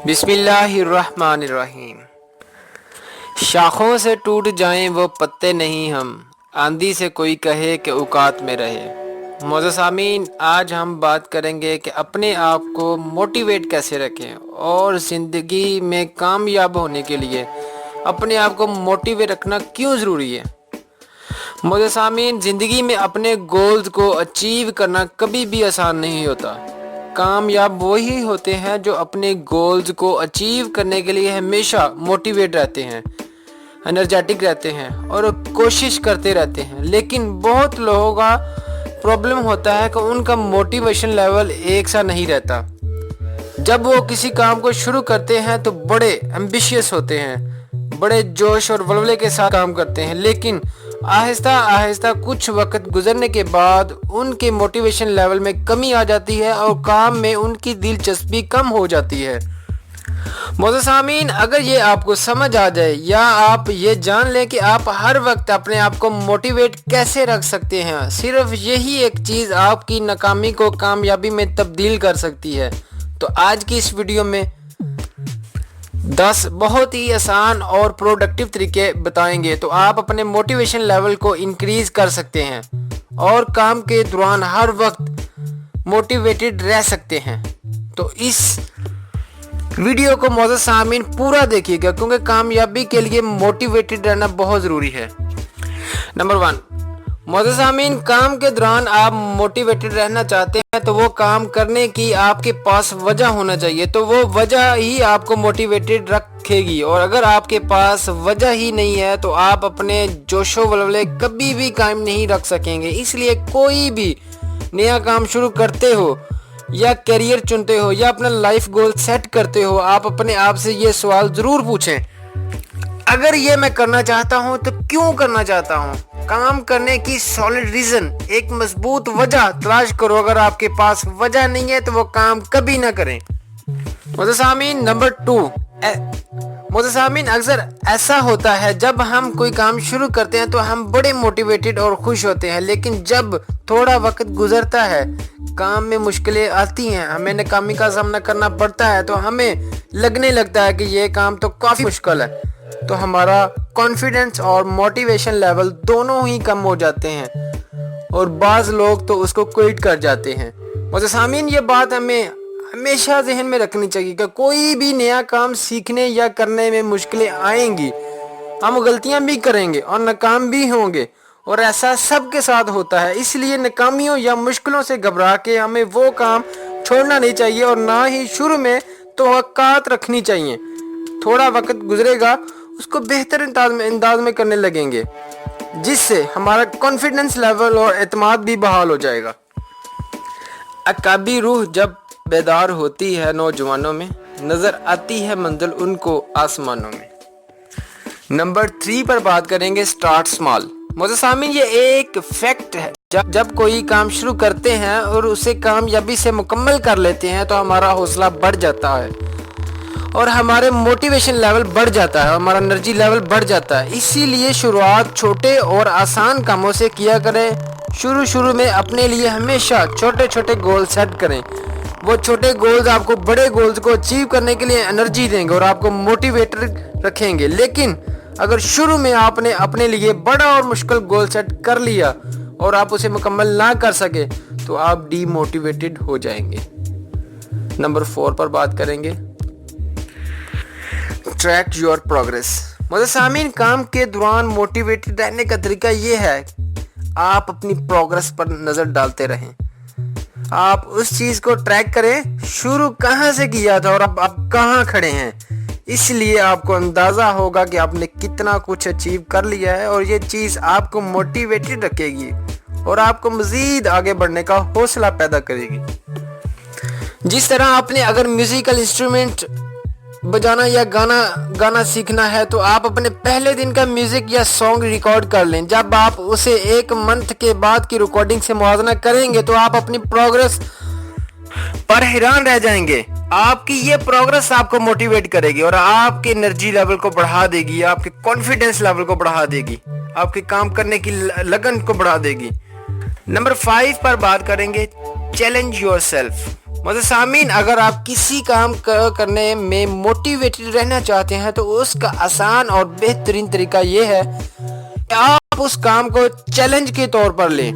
बिस्मिल्लाहिर्रहमानिर्रहीम। शाखों से टूट जाएं वो पत्ते नहीं हम, आंधी से कोई कहे कि औकात में रहे। मोअज़्ज़िज़ सामीन, आज हम बात करेंगे कि अपने आप को मोटिवेट कैसे रखें और ज़िंदगी में कामयाब होने के लिए अपने आप को मोटिवेट रखना क्यों ज़रूरी है। मोअज़्ज़िज़ सामीन, ज़िंदगी में अपने गोल्स को अचीव करना कभी भी आसान नहीं होता। कामयाब वही होते हैं जो अपने गोल्स को अचीव करने के लिए हमेशा मोटिवेट रहते हैं, एनर्जेटिक रहते हैं और कोशिश करते रहते हैं। लेकिन बहुत लोगों का प्रॉब्लम होता है कि उनका मोटिवेशन लेवल एक सा नहीं रहता। जब वो किसी काम को शुरू करते हैं तो बड़े एम्बिशियस होते हैं, बड़े जोश और वल्वले के साथ काम करते हैं, लेकिन आहिस्ता आहिस्ता कुछ वक्त गुजरने के बाद उनके मोटिवेशन लेवल में कमी आ जाती है और काम में उनकी दिलचस्पी कम हो जाती है। मोअज़्ज़िज़ सामीन, अगर ये आपको समझ आ जाए या आप ये जान लें कि आप हर वक्त अपने आप को मोटिवेट कैसे रख सकते हैं, सिर्फ यही एक चीज़ आपकी नाकामी को कामयाबी में तब्दील कर सकती है। तो आज की इस वीडियो में 10 बहुत ही आसान और प्रोडक्टिव तरीके बताएंगे तो आप अपने मोटिवेशन लेवल को इंक्रीज कर सकते हैं और काम के दौरान हर वक्त मोटिवेटेड रह सकते हैं। तो इस वीडियो को मोअज़्ज़िज़ सामीन पूरा देखिएगा, क्योंकि कामयाबी के लिए मोटिवेटेड रहना बहुत ज़रूरी है। नंबर 1, मोअज़्ज़िज़ सामीन, काम के दौरान आप मोटिवेटेड रहना चाहते हैं तो वो काम करने की आपके पास वजह होना चाहिए, तो वो वजह ही आपको मोटिवेटेड रखेगी। और अगर आपके पास वजह ही नहीं है तो आप अपने जोशो वल्वले कभी भी कायम नहीं रख सकेंगे। इसलिए कोई भी नया काम शुरू करते हो या करियर चुनते हो या अपना लाइफ गोल सेट करते हो, आप अपने आप से ये सवाल ज़रूर पूछें, अगर ये मैं करना चाहता हूँ तो क्यों करना चाहता हूँ। काम करने की सॉलिड रीजन, एक मजबूत वजह तलाश करो। अगर आपके पास वजह नहीं है तो वो काम कभी ना करें। मोअज़्ज़िज़ सामीन, नंबर 2, मोअज़्ज़िज़ सामीन, अक्सर ऐसा होता है जब हम कोई काम शुरू करते हैं तो हम बड़े मोटिवेटेड और खुश होते हैं, लेकिन जब थोड़ा वक्त गुजरता है, काम में मुश्किलें आती हैं, हमें नाकामी का सामना करना पड़ता है, तो हमें लगने लगता है कि ये काम तो काफ़ी मुश्किल है, तो हमारा कॉन्फिडेंस और मोटिवेशन लेवल दोनों ही कम हो जाते हैं और बाज़ लोग तो उसको क्विट कर जाते हैं। मोअज़्ज़िज़ सामीन, ये बात हमें हमेशा जहन में रखनी चाहिए कि कोई भी नया काम सीखने या करने में मुश्किलें आएंगी, हम गलतियां भी करेंगे और नाकाम भी होंगे, और ऐसा सबके साथ होता है। इसलिए नाकामियों या मुश्किलों से घबरा के हमें वो काम छोड़ना नहीं चाहिए और ना ही शुरू में तवक्कुआत रखनी चाहिए। थोड़ा वक्त गुजरेगा, उसको बेहतर अंदाज में करने लगेंगे, जिससे हमारा कॉन्फिडेंस लेवल और एतमाद भी बहाल हो जाएगा। अकाबी रूह जब बेदार होती है नौजवानों में, नजर आती है मंजिल उनको आसमानों में। नंबर 3 पर बात करेंगे, स्टार्ट स्मॉल। मोअज़्ज़िज़ सामीन, ये एक फैक्ट है, जब कोई काम शुरू करते हैं और उसे कामयाबी से मुकम्मल कर लेते हैं तो हमारा हौसला बढ़ जाता है और हमारे मोटिवेशन लेवल बढ़ जाता है, हमारा एनर्जी लेवल बढ़ जाता है। इसीलिए शुरुआत छोटे और आसान कामों से किया करें। शुरू में अपने लिए हमेशा छोटे छोटे गोल सेट करें। वो छोटे गोल्स आपको बड़े गोल्स को अचीव करने के लिए एनर्जी देंगे और आपको मोटिवेटेड रखेंगे। लेकिन अगर शुरू में आपने अपने लिए बड़ा और मुश्किल गोल सेट कर लिया और आप उसे मुकम्मल ना कर सके तो आप डीमोटिवेटेड हो जाएंगे। नंबर 4 पर बात करेंगे, ट्रैक योर प्रोग्रेस। मोअज़्ज़िज़ सामीन, काम के दौरान मोटिवेटेड रहने का तरीका ये है, आप अपनी प्रोग्रेस पर नज़र डालते रहें। आप उस चीज़ को ट्रैक करें, शुरू कहाँ से किया था और अब आप कहाँ खड़े हैं। इसलिए आपको अंदाज़ा होगा कि आपने कितना कुछ अचीव कर लिया है और ये चीज़ आपको मोटिवेटेड रखेगी और आपको मज़ीद आगे बढ़ने का हौसला पैदा करेगी। जिस तरह आपने अगर म्यूज़िकल इंस्ट्रूमेंट बजाना या गाना सीखना है तो आप अपने पहले दिन का म्यूजिक या सॉन्ग रिकॉर्ड कर लें। जब आप उसे 1 मंथ के बाद की रिकॉर्डिंग से मुआवजा करेंगे तो आप अपनी प्रोग्रेस पर हैरान रह जाएंगे। आपकी ये प्रोग्रेस आपको मोटिवेट करेगी और आपके एनर्जी लेवल को बढ़ा देगी, आपके कॉन्फिडेंस लेवल को बढ़ा देगी, आपके काम करने की लगन को बढ़ा देगी। नंबर 5 पर बात करेंगे, चैलेंज योरसेल्फ। معزز سامعین، اگر آپ کسی کام کرنے میں موٹیویٹڈ رہنا چاہتے ہیں تو اس کا آسان اور بہترین طریقہ یہ ہے کہ آپ اس کام کو چیلنج کے طور پر لیں،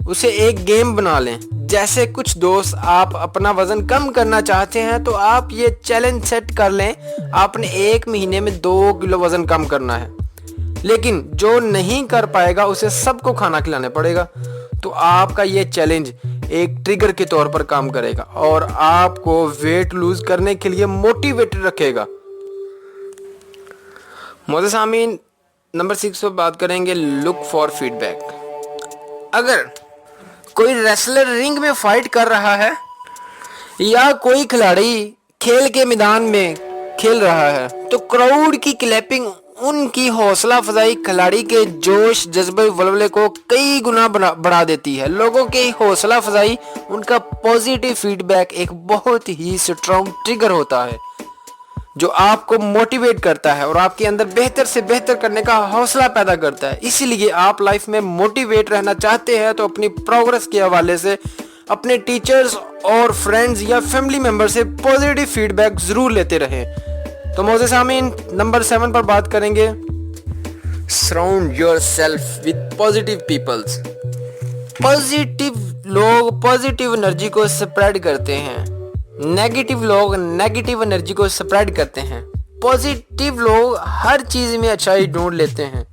اسے ایک گیم بنا لیں۔ جیسے کچھ دوست آپ اپنا وزن کم کرنا چاہتے ہیں تو آپ یہ چیلنج سیٹ کر لیں، آپ نے 1 مہینے میں 2 کلو وزن کم کرنا ہے، لیکن جو نہیں کر پائے گا اسے سب کو کھانا کھلانا پڑے گا۔ تو آپ کا یہ چیلنج ایک ٹریگر کے طور پر کام کرے گا اور آپ کو ویٹ لوز کرنے کے لیے موٹیویٹڈ رکھے گا۔ معزز سامعین، نمبر 6 پر بات کریں گے لک فار فیڈ بیک۔ اگر کوئی ریسلر رنگ میں فائٹ کر رہا ہے یا کوئی کھلاڑی کھیل کے میدان میں کھیل رہا ہے تو کراؤڈ کی کلیپنگ ان کی حوصلہ افزائی کھلاڑی کے جوش جذبے ولولے کو کئی گنا بڑھا دیتی ہے۔ لوگوں کی حوصلہ افزائی، ان کا پازیٹیو فیڈ بیک ایک بہت ہی سٹرونگ ٹریگر ہوتا ہے جو آپ کو موٹیویٹ کرتا ہے اور آپ کے اندر بہتر سے بہتر کرنے کا حوصلہ پیدا کرتا ہے۔ اسی لیے آپ لائف میں موٹیویٹ رہنا چاہتے ہیں تو اپنی پروگرس کے حوالے سے اپنے ٹیچرز اور فرینڈز یا فیملی ممبر سے پازیٹیو فیڈ بیک ضرور لیتے رہیں۔ تو معزز سامعین، نمبر 7 پر بات کریں گے surround yourself with positive peoples. Positive لوگ پازیٹیو انرجی کو سپریڈ کرتے ہیں، نیگیٹیو لوگ نیگیٹیو انرجی کو سپریڈ کرتے ہیں۔ پازیٹیو لوگ ہر چیز میں اچھائی ڈھونڈ لیتے ہیں،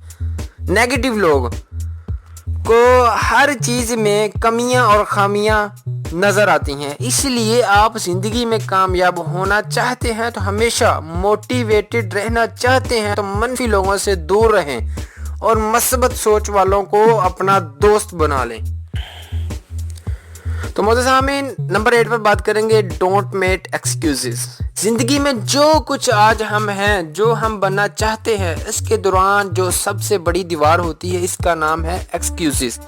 نیگیٹیو لوگ کو ہر چیز میں کمیاں اور خامیاں نظر آتی ہیں۔ اس لیے آپ زندگی میں کامیاب ہونا چاہتے ہیں تو ہمیشہ موٹیویٹڈ رہنا چاہتے ہیں تو منفی لوگوں سے دور رہیں اور مثبت سوچ والوں کو اپنا دوست بنا لیں۔ تو معزز سامعین، نمبر 8 پر بات کریں گے ڈونٹ میک ایکسکیوزز۔ زندگی میں جو کچھ آج ہم ہیں، جو ہم بننا چاہتے ہیں، اس کے دوران جو سب سے بڑی دیوار ہوتی ہے اس کا نام ہے ایکسکیوزز۔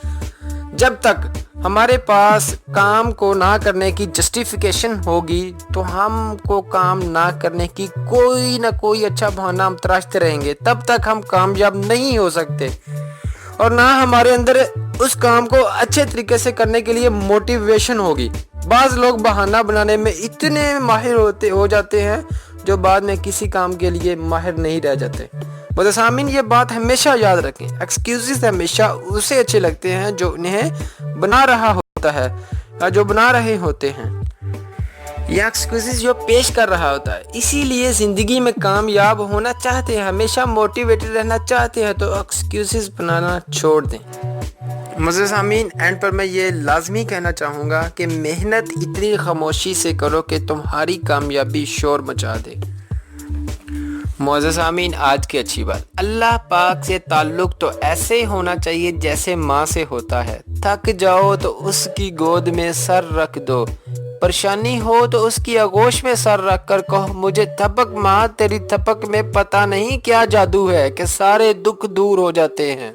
جب تک ہمارے پاس کام کو نہ کرنے کی جسٹیفیکیشن ہوگی تو ہم کو کام نہ کرنے کی کوئی نہ کوئی اچھا بہانہ ہم تراشتے رہیں گے، تب تک ہم کامیاب نہیں ہو سکتے اور نہ ہمارے اندر اس کام کو اچھے طریقے سے کرنے کے لیے موٹیویشن ہوگی۔ بعض لوگ بہانہ بنانے میں اتنے ماہر ہو جاتے ہیں جو بعد میں کسی کام کے لیے ماہر نہیں رہ جاتے۔ معزز سامعین، یہ بات ہمیشہ یاد رکھیں، ایکسکیوزز ہمیشہ اسے اچھے لگتے ہیں جو انہیں بنا رہا ہوتا ہے یا جو بنا رہے ہوتے ہیں، یا ایکسکیوزز جو پیش کر رہا ہوتا ہے۔ اسی لیے زندگی میں کامیاب ہونا چاہتے ہیں، ہمیشہ موٹیویٹڈ رہنا چاہتے ہیں تو ایکسکیوزز بنانا چھوڑ دیں۔ معزز سامعین، اینڈ پر میں یہ لازمی کہنا چاہوں گا کہ محنت اتنی خاموشی سے کرو کہ تمہاری کامیابی شور مچا دے۔ معزز سامعین، آج کی اچھی بات، اللہ پاک سے تعلق تو ایسے ہونا چاہیے جیسے ماں سے ہوتا ہے۔ تھک جاؤ تو اس کی گود میں سر رکھ دو، پریشانی ہو تو اس کی آغوش میں سر رکھ کر کہو مجھے تھپک ماں، تیری تھپک میں پتہ نہیں کیا جادو ہے کہ سارے دکھ دور ہو جاتے ہیں۔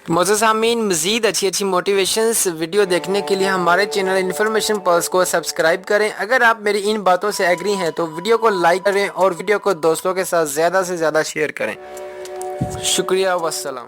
معزز سامعین، مزید اچھی موٹیویشنز ویڈیو دیکھنے کے لیے ہمارے چینل انفارمیشن پلس کو سبسکرائب کریں۔ اگر آپ میری ان باتوں سے ایگری ہیں تو ویڈیو کو لائک کریں اور ویڈیو کو دوستوں کے ساتھ زیادہ سے زیادہ شیئر کریں۔ شکریہ، والسلام۔